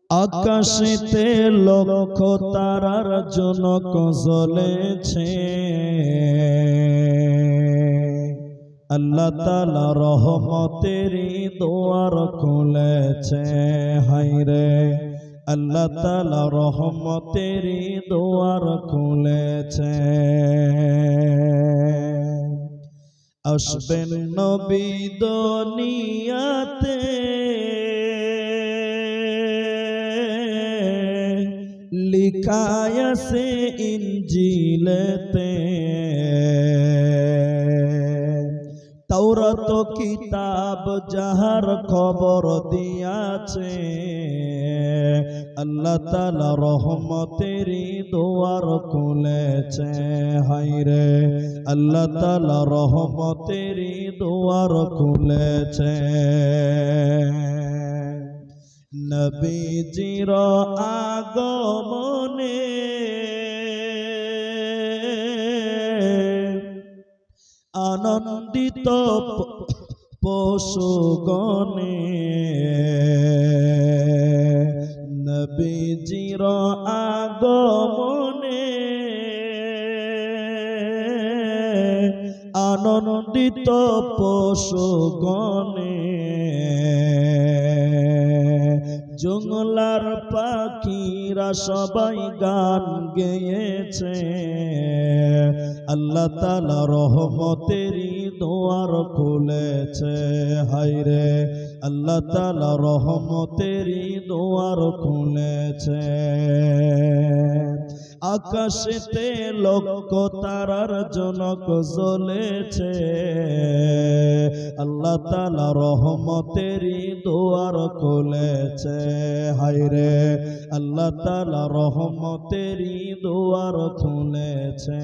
আকাশেতে লক্ষ তারার জনক জ্বলেছে, আল্লাহ তাআলা রহমতেরই দুয়ার খুলেছে। হায়রে আল্লাহ তাআলা রহমতেরই দুয়ার খুলেছে। আসবেন নবী দুনিয়াতে, লিখা আছে ইনজিলেতে, তাওরাত কিতাব যাহার খবর দিয়াছে, আল্লাহ তাআলা রহমতেরই দুয়ার খুলেছে। হায়রে আল্লাহ তাআলা রহমতেরই দুয়ার খুলেছে। নবীজির আগমনে আনন্দিত পশুগণে, নবীজির আগমনে আনন্দিত পশুগণে, জঙ্গলার পাখিরা সবাই গান গেয়েছে, আল্লাহ তাআলা রহমতেরই দুয়ার খুলেছে। হায়রে আল্লাহ তাআলা রহমতেরই দুয়ার খুলেছে। আকাশেতে লক্ষ তারার জনক জ্বলেছে, আল্লাহ তাআলা রহমতেরই দুয়ার খুলেছে। হায়রে আল্লাহ তাআলা রহমতেরই দুয়ার খুলেছে।